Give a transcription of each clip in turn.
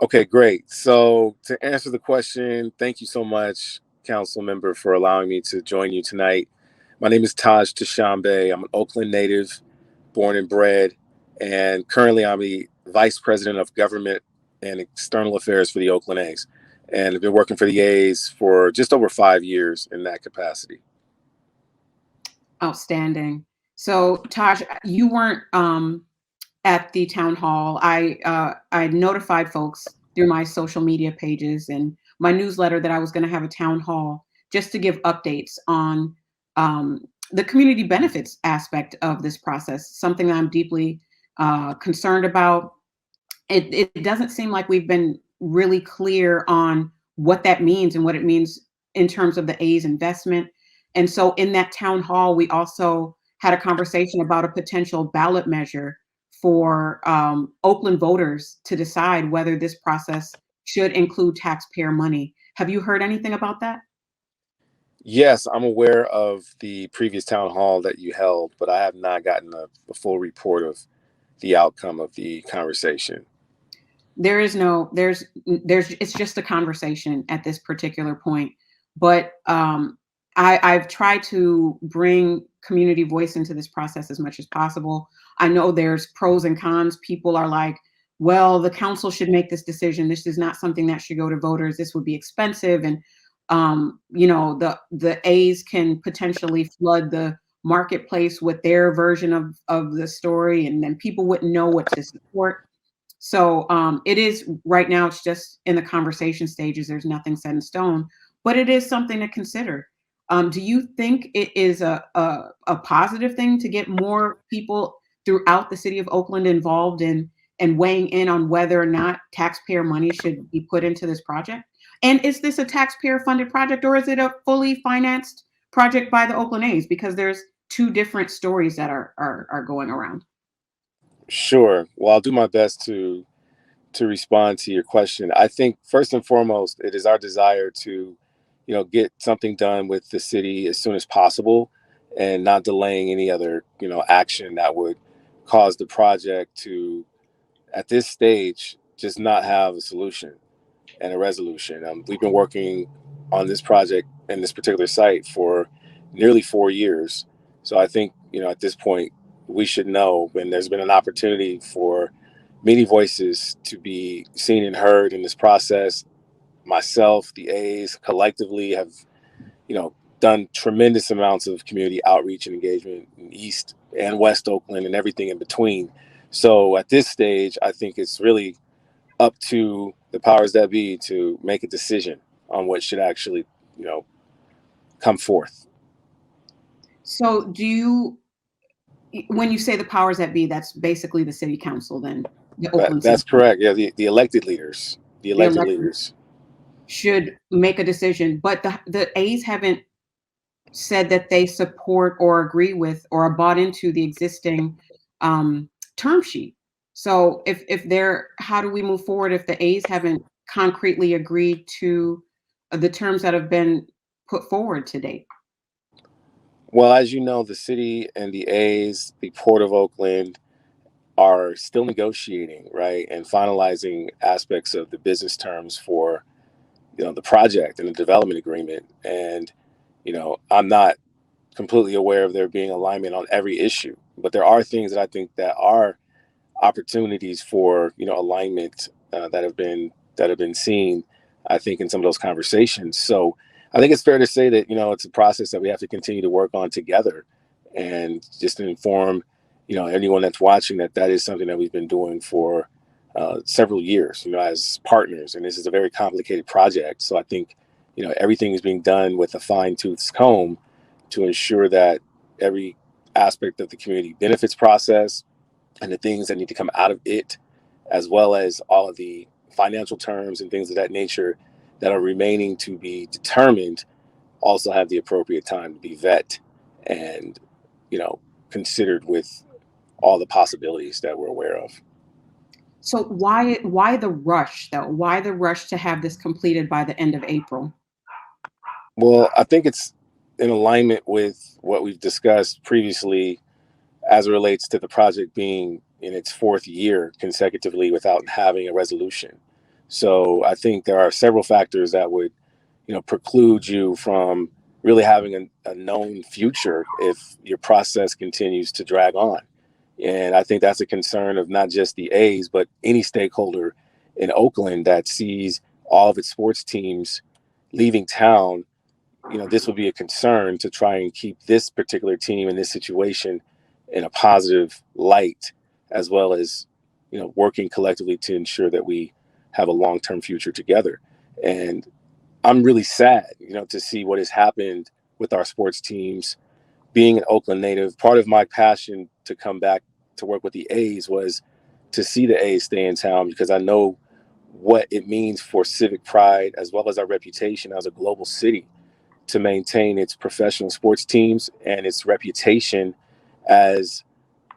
Okay, great. So to answer the question, thank you so much, Council Member, for allowing me to join you tonight. My name is Taj Tashombe. I'm an Oakland native, born and bred, and currently I'm the Vice President of Government and External Affairs for the Oakland A's. And I've been working for the A's for just over 5 years in that capacity. Outstanding. So, Taj, you weren't at the town hall. I notified folks through my social media pages and my newsletter that I was going to have a town hall just to give updates on um, the community benefits aspect of this process. Something that I'm deeply concerned about. It doesn't seem like we've been really clear on what that means and what it means in terms of the A's investment. And so in that town hall, we also had a conversation about a potential ballot measure for Oakland voters to decide whether this process should include taxpayer money. Have you heard anything about that? Yes, I'm aware of the previous town hall that you held, but I have not gotten a full report of the outcome of the conversation. There is no there's it's just a conversation at this particular point. But I've tried to bring community voice into this process as much as possible. I know there's pros and cons. People are like, well, the council should make this decision. This is not something that should go to voters. This would be expensive. And the A's can potentially flood the marketplace with their version of the story, and then people wouldn't know what to support. So it is right now, it's just in the conversation stages. There's nothing set in stone, but it is something to consider. Do you think it is a positive thing to get more people throughout the city of Oakland involved in and weighing in on whether or not taxpayer money should be put into this project? And is this a taxpayer funded project or is it a fully financed project by the Oakland A's? Because there's two different stories that are going around. Sure. Well, I'll do my best to respond to your question. I think first and foremost, it is our desire to, get something done with the city as soon as possible, and not delaying any other, action that would cause the project to, at this stage, just not have a solution and a resolution. We've been working on this project and this particular site for nearly 4 years. So I think, at this point, we should know when there's been an opportunity for many voices to be seen and heard in this process. Myself, the A's collectively have, done tremendous amounts of community outreach and engagement in East and West Oakland and everything in between. So at this stage, I think it's really up to the powers that be to make a decision on what should actually, you know, come forth. So when you say the powers that be, that's basically the city council, then the Oakland City That's Council. correct. Yeah, the elected leaders, the The elected elected leaders. should make a decision, but the A's haven't said that they support or agree with or are bought into the existing um, term sheet. So if they're, how do we move forward if the A's haven't concretely agreed to the terms that have been put forward to date? Well, as you know, the city and the A's, the Port of Oakland, are still negotiating, right, and finalizing aspects of the business terms for the project and the development agreement. And I'm not completely aware of there being alignment on every issue, but there are things that I think that are opportunities for alignment that have been seen, I think, in some of those conversations. So I think it's fair to say that it's a process that we have to continue to work on together, and just to inform anyone that's watching that that is something that we've been doing for several years, as partners. And this is a very complicated project, so I think everything is being done with a fine-tooth comb to ensure that every aspect of the community benefits process and the things that need to come out of it, as well as all of the financial terms and things of that nature that are remaining to be determined, also have the appropriate time to be vet and considered with all the possibilities that we're aware of. So why the rush though? Why the rush to have this completed by the end of April? Well, I think it's in alignment with what we've discussed previously as it relates to the project being in its fourth year consecutively without having a resolution. So I think there are several factors that would, preclude you from really having a known future if your process continues to drag on. And I think that's a concern of not just the A's, but any stakeholder in Oakland that sees all of its sports teams leaving town. This would be a concern to try and keep this particular team in this situation in a positive light, as well as, working collectively to ensure that we have a long-term future together. And I'm really sad, to see what has happened with our sports teams. Being an Oakland native, part of my passion to come back to work with the A's was to see the A's stay in town, because I know what it means for civic pride as well as our reputation as a global city to maintain its professional sports teams and its reputation as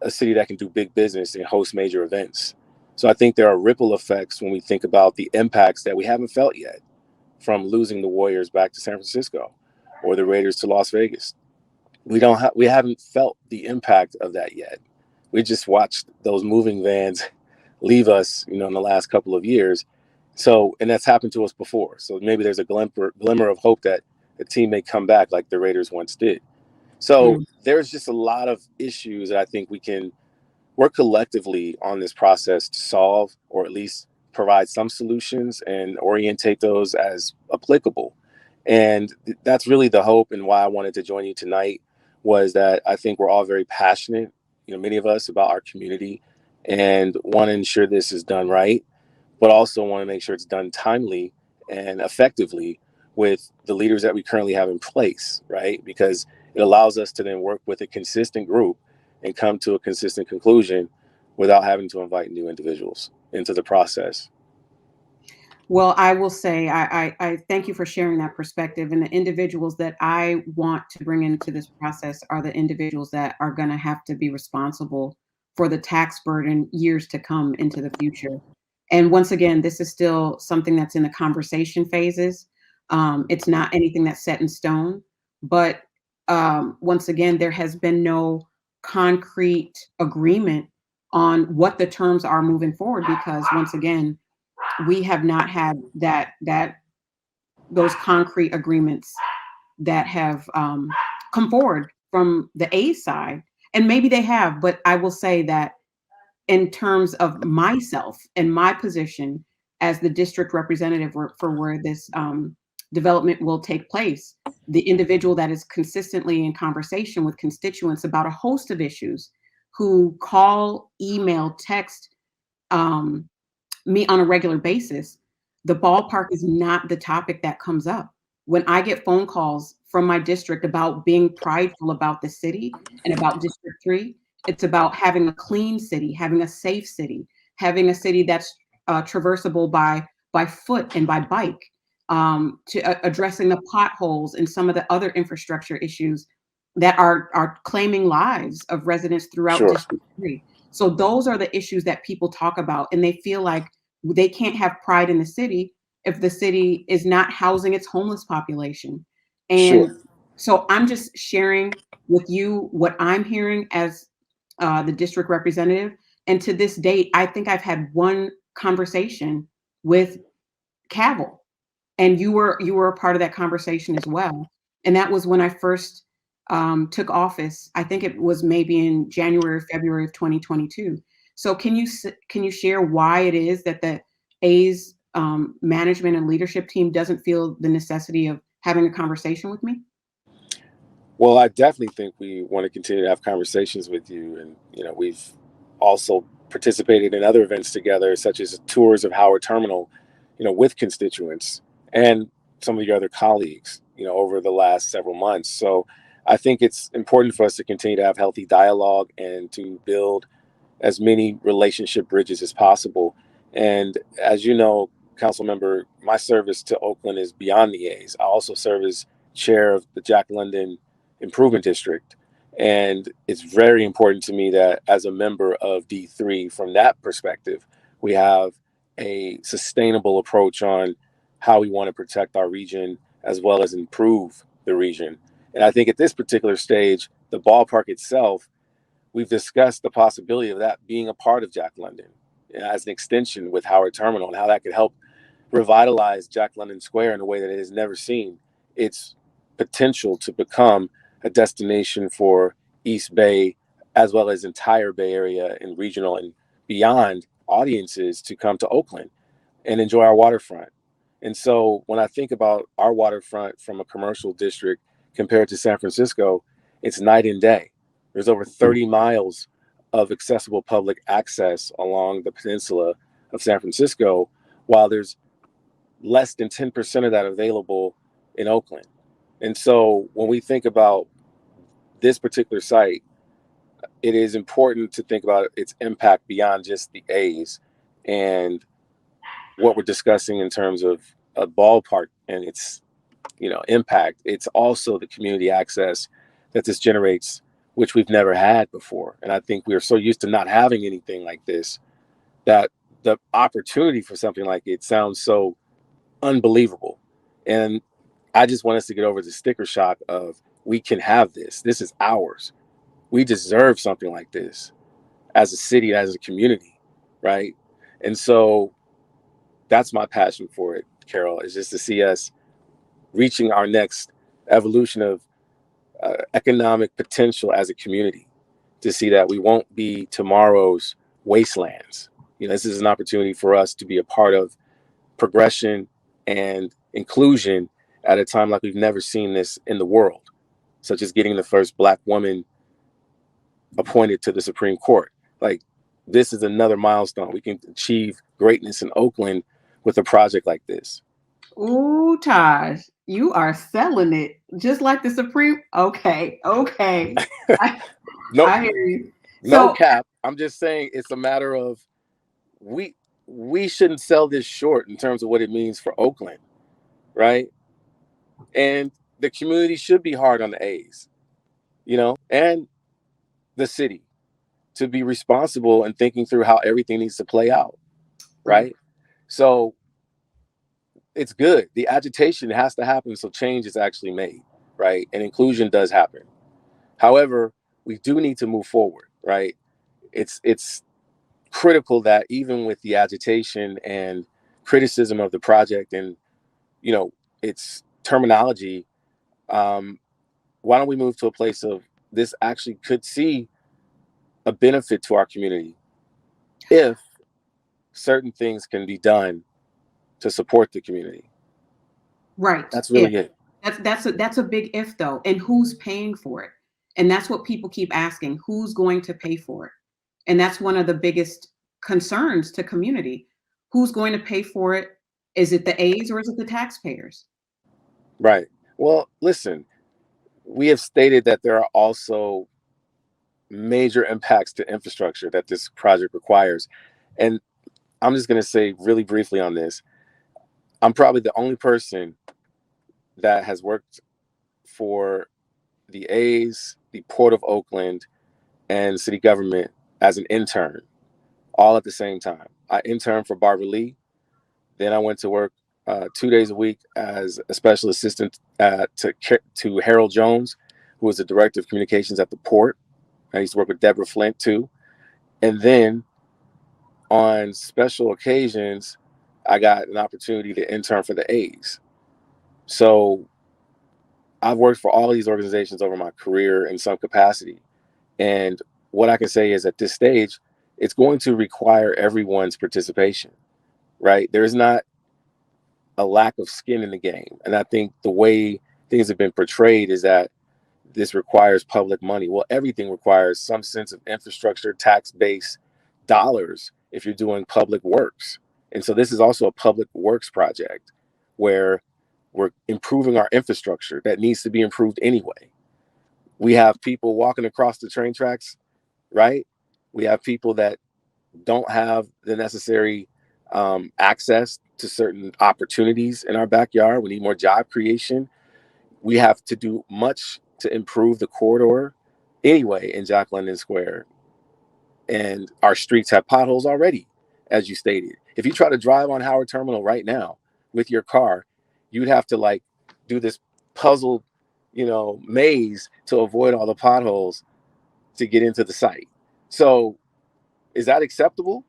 a city that can do big business and host major events. So I think there are ripple effects when we think about the impacts that we haven't felt yet, from losing the Warriors back to San Francisco or the Raiders to Las Vegas. We haven't felt the impact of that yet. We just watched those moving vans leave us, in the last couple of years. So, and that's happened to us before. So maybe there's a glimmer of hope that the team may come back like the Raiders once did. So Mm. there's just a lot of issues that I think we can work collectively on this process to solve, or at least provide some solutions and orientate those as applicable. And that's really the hope, and why I wanted to join you tonight was that I think we're all very passionate, many of us, about our community, and want to ensure this is done right, but also want to make sure it's done timely and effectively with the leaders that we currently have in place, right? Because it allows us to then work with a consistent group and come to a consistent conclusion without having to invite new individuals into the process. Well, I will say I thank you for sharing that perspective. And the individuals that I want to bring into this process are the individuals that are going to have to be responsible for the tax burden years to come into the future. And once again, this is still something that's in the conversation phases. It's not anything that's set in stone. But once again, there has been no concrete agreement on what the terms are moving forward, because once again, we have not had those concrete agreements that have come forward from the A side. And maybe they have, but I will say that in terms of myself and my position as the district representative for where this development will take place, the individual that is consistently in conversation with constituents about a host of issues, who call, email, text, um, me on a regular basis, the ballpark is not the topic that comes up. When I get phone calls from my district about being prideful about the city and about District 3, it's about having a clean city, having a safe city, having a city that's traversable by foot and by bike, to addressing the potholes and some of the other infrastructure issues that are claiming lives of residents throughout Sure, District 3. So those are the issues that people talk about, and they feel like they can't have pride in the city if the city is not housing its homeless population. sure. And so I'm just sharing with you what I'm hearing as the district representative. And to this date, I think I've had one conversation with Cavill, and you were a part of that conversation as well. And that was when I first took office. I think it was maybe in January or February of 2022. So can you share why it is that the A's management and leadership team doesn't feel the necessity of having a conversation with me? Well, I definitely think we want to continue to have conversations with you. And, we've also participated in other events together, such as tours of Howard Terminal, with constituents and some of your other colleagues, over the last several months. So I think it's important for us to continue to have healthy dialogue and to build as many relationship bridges as possible. And as you know, council member, my service to Oakland is beyond the A's. I also serve as chair of the Jack London Improvement District. And it's very important to me that as a member of D3, from that perspective, we have a sustainable approach on how we want to protect our region as well as improve the region. And I think at this particular stage, the ballpark itself, we've discussed the possibility of that being a part of Jack London, as an extension with Howard Terminal, and how that could help revitalize Jack London Square in a way that it has never seen its potential to become a destination for East Bay, as well as entire Bay Area and regional and beyond audiences to come to Oakland and enjoy our waterfront. And so when I think about our waterfront from a commercial district compared to San Francisco, it's night and day. There's over 30 miles of accessible public access along the peninsula of San Francisco, while there's less than 10% of that available in Oakland. And so when we think about this particular site, it is important to think about its impact beyond just the A's and what we're discussing in terms of a ballpark and its impact. It's also the community access that this generates, which we've never had before. And I think we're so used to not having anything like this that the opportunity for something like it sounds so unbelievable. And I just want us to get over the sticker shock of we can have this. This is ours. We deserve something like this as a city, as a community, right? And so that's my passion for it, Carol, is just to see us reaching our next evolution of economic potential as a community, to see that we won't be tomorrow's wastelands. This is an opportunity for us to be a part of progression and inclusion at a time like we've never seen this in the world, such as getting the first Black woman appointed to the Supreme Court. Like, this is another milestone. We can achieve greatness in Oakland with a project like this. Ooh, Taj, you are selling it just like the Supreme. Okay, okay. I, No, I hear you. no So, cap. I'm just saying it's a matter of we shouldn't sell this short in terms of what it means for Oakland, right? And the community should be hard on the A's, and the city to be responsible and thinking through how everything needs to play out, right? So it's good. The agitation has to happen so change is actually made, right? And inclusion does happen. However, we do need to move forward, right? It's critical that even with the agitation and criticism of the project and its terminology, why don't we move to a place of this actually could see a benefit to our community if certain things can be done to support the community. right. That's If really it. that's a big if though. And who's paying for it? And that's what people keep asking. Who's going to pay for it? And that's one of the biggest concerns to community. Who's going to pay for it? Is it the A's or is it the taxpayers? Right. Well, listen, we have stated that there are also major impacts to infrastructure that this project requires. And I'm just going to say really briefly on this. I'm probably the only person that has worked for the A's, the Port of Oakland, and city government as an intern, all at the same time. I interned for Barbara Lee. Then I went to work 2 days a week as a special assistant to Harold Jones, who was the director of communications at the port. I used to work with Deborah Flint too. And then on special occasions, I got an opportunity to intern for the A's. So I've worked for all of these organizations over my career in some capacity. And what I can say is at this stage, it's going to require everyone's participation, right? There's not a lack of skin in the game. And I think the way things have been portrayed is that this requires public money. Well, everything requires some sense of infrastructure, tax-based dollars if you're doing public works. And so this is also a public works project where we're improving our infrastructure that needs to be improved anyway. We have people walking across the train tracks, right? We have people that don't have the necessary access to certain opportunities in our backyard. We need more job creation. We have to do much to improve the corridor anyway in Jack London Square. And our streets have potholes already, as you stated. If you try to drive on Howard Terminal right now with your car, you'd have to like do this puzzle, maze to avoid all the potholes to get into the site. So is that acceptable?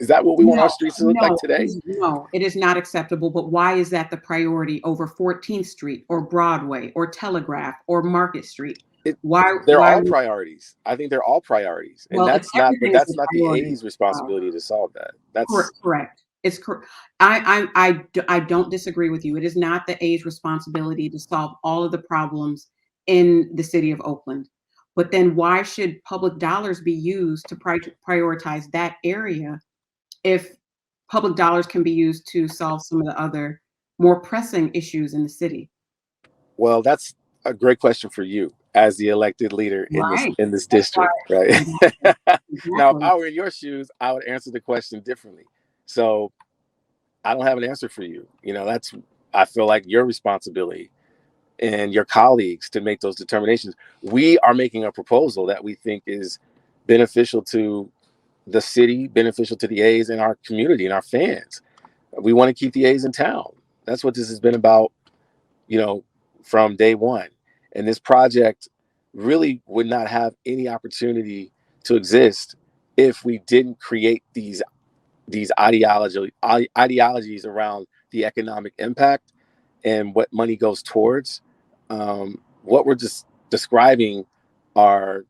Is that what we want our No, streets to look like no, today? no, it is not acceptable, but why is that the priority over 14th Street or Broadway or Telegraph or Market Street? It, Why they're why all would priorities. I think they're all priorities, and well, it's but everything is that's a not the priority. A's responsibility to solve that. That's Correct. It's cor I don't disagree with you. It is not the A's responsibility to solve all of the problems in the city of Oakland. But then why should public dollars be used to prioritize that area if public dollars can be used to solve some of the other more pressing issues in the city? well, that's a great question for you as the elected leader Right. in this That's why district, right? exactly, Now, if exactly. I were in your shoes, I would answer the question differently. So I don't have an answer for you. That's I feel like your responsibility and your colleagues to make those determinations. We are making a proposal that we think is beneficial to the city, beneficial to the A's and our community and our fans. We want to keep the A's in town. That's what this has been about, you know, from day one. And this project really would not have any opportunity to exist if we didn't create these ideologies around the economic impact and what money goes towards. What we're just describing are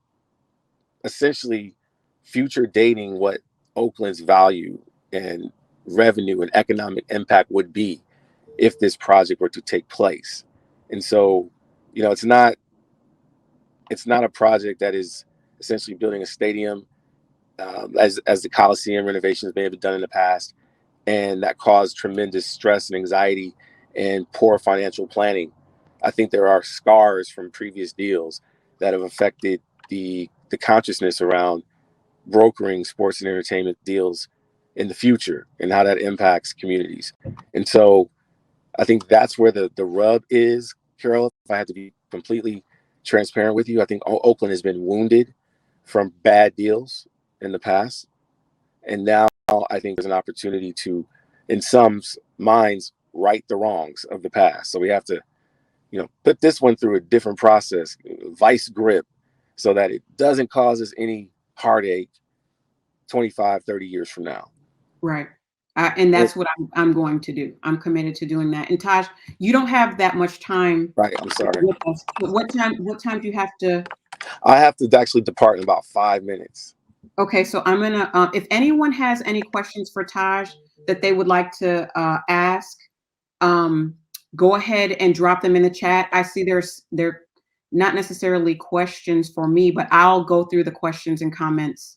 essentially future dating what Oakland's value and revenue and economic impact would be if this project were to take place. And so, it's not a project that is essentially building a stadium, as the Coliseum renovations may have been done in the past, and that caused tremendous stress and anxiety and poor financial planning. I think there are scars from previous deals that have affected the consciousness around brokering sports and entertainment deals in the future and how that impacts communities. And so I think that's where the rub is, Carol. If I had to be completely transparent with you, I think Oakland has been wounded from bad deals in the past. And now I think there's an opportunity to, in some minds, right the wrongs of the past. So we have to, put this one through a different process, vice grip, so that it doesn't cause us any heartache 25, 30 years from now. Right. And And, that's what I'm going to do. I'm committed to doing that. And Taj, you don't have that much time right, I'm sorry. with us. What time do you have to? I have to actually depart in about 5 minutes. Okay, so I'm gonna, if anyone has any questions for Taj that they would like to ask, um, go ahead and drop them in the chat. I see they're not necessarily questions for me, but I'll go through the questions and comments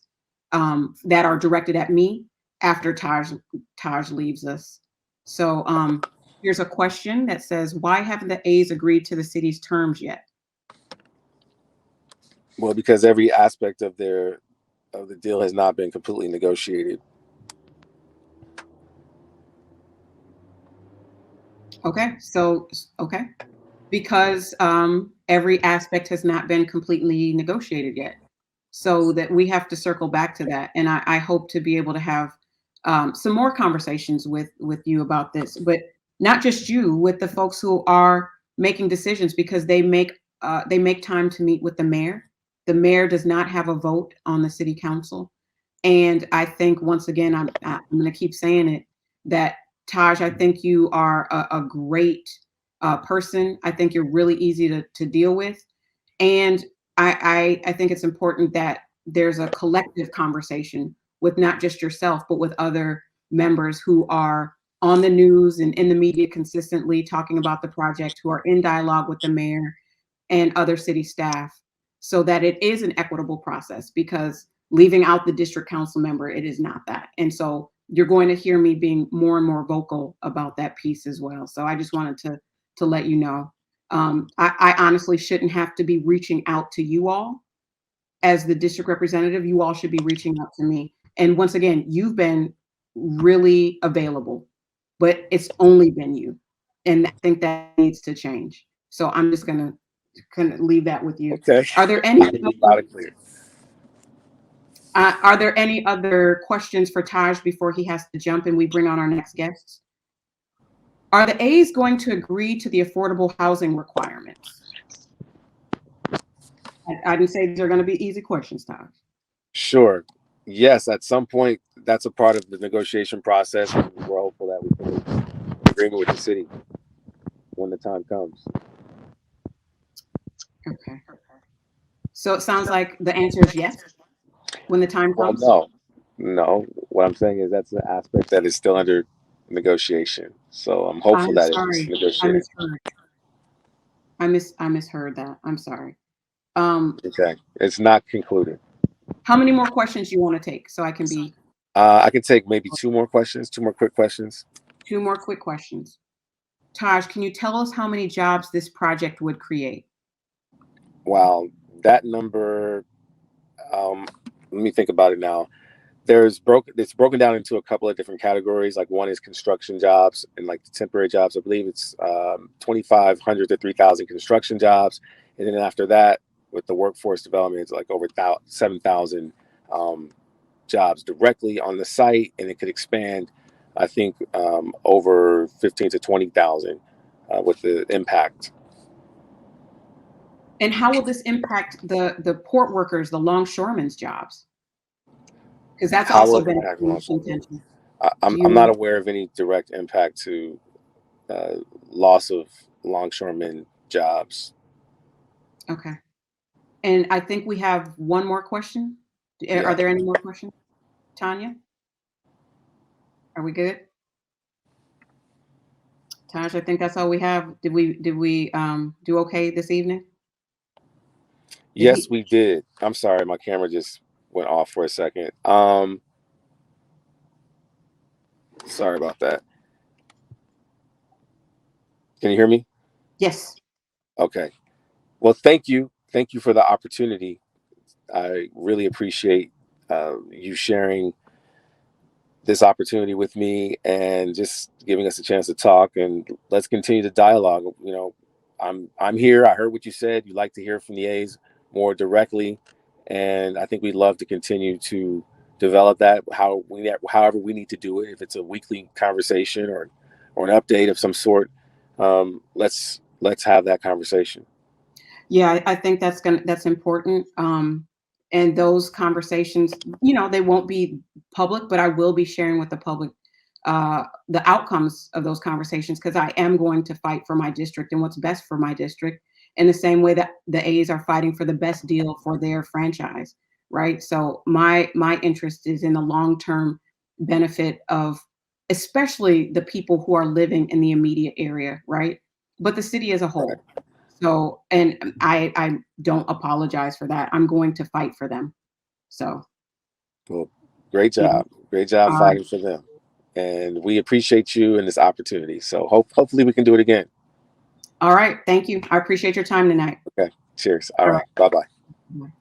that are directed at me after Taj leaves us. So here's a question that says, why haven't the A's agreed to the city's terms yet? Well, because every aspect of the deal has not been completely negotiated. Okay, so okay, because every aspect has not been completely negotiated yet. So that we have to circle back to that. And I hope to be able to have some more conversations with you about this, but not just you, with the folks who are making decisions, because they make time to meet with the mayor. The mayor does not have a vote on the city council. And I think, once again, I'm going to keep saying it, that Taj, I think you are a great person. I think you're really easy to deal with. And I think it's important that there's a collective conversation with not just yourself, but with other members who are on the news and in the media consistently talking about the project, who are in dialogue with the mayor and other city staff, so that it is an equitable process, because leaving out the district council member, it is not that. And so you're going to hear me being more and more vocal about that piece as well. So I just wanted to let you know. I honestly shouldn't have to be reaching out to you all as the district representative. You all should be reaching out to me. And once again, you've been really available, but it's only been you. And I think that needs to change. So I'm just going to kind of leave that with you. Okay. Are there any Loud and clear. are there any other questions for Taj before he has to jump and we bring on our next guests? Are the A's going to agree to the affordable housing requirements? I didn't say these are going to be easy questions, Taj. Sure. Yes, at some point that's a part of the negotiation process. And we're hopeful that we can reach an agreement with the city when the time comes. Okay. So it sounds like the answer is yes when the time Well, comes. no. What I'm saying is that's an aspect that is still under negotiation. So I'm hopeful I'm that it's sorry. I negotiated. misheard. I misheard that. I'm sorry. Um, Okay, it's not concluded. how many more questions you want to take so I can be I can take maybe two more questions, two more quick questions. two more quick questions. Taj, can you tell us how many jobs this project would create? Wow, that number. Um, let me think about it now. It's broken down into a couple of different categories. Like one is construction jobs and like the temporary jobs. I believe it's 2,500 to 3,000 construction jobs, and then after that, with the workforce development, it's like over 7,000 jobs directly on the site, and it could expand. I think over 15 to 20,000 with the impact. And how will this impact the port workers, the longshoremen's jobs? Because that's How will also it been a impact huge longshoremen? contention. Do I'm you not know? aware of any direct impact to uh, loss of longshoremen jobs. Okay. And I think we have one more question. Are Yeah. there any more questions? Tanya, are we good? Taj, I think that's all we have. Did we do okay this evening? Did Yes, he? we did. I'm sorry, my camera just went off for a second. Sorry about that. Can you hear me? Yes. Okay. Well, thank you. Thank you for the opportunity. I really appreciate you sharing this opportunity with me and just giving us a chance to talk, and let's continue the dialogue. I'm here. I heard what you said. You like to hear from the A's more directly, and I think we'd love to continue to develop that however we need to do it. If it's a weekly conversation or an update of some sort, let's have that conversation. Yeah, I think that's important. And those conversations, they won't be public, but I will be sharing with the public the outcomes of those conversations because I am going to fight for my district and what's best for my district in the same way that the A's are fighting for the best deal for their franchise, right? So my interest is in the long term benefit of especially the people who are living in the immediate area, right? But the city as a Right. whole. So, and I don't apologize for that. I'm going to fight for them. So, Well, great you know, job. Great job all right. fighting for them. And we appreciate you and this opportunity. So hopefully we can do it again. All right. Thank you. I appreciate your time tonight. Okay. Cheers. All All right. Bye bye. right.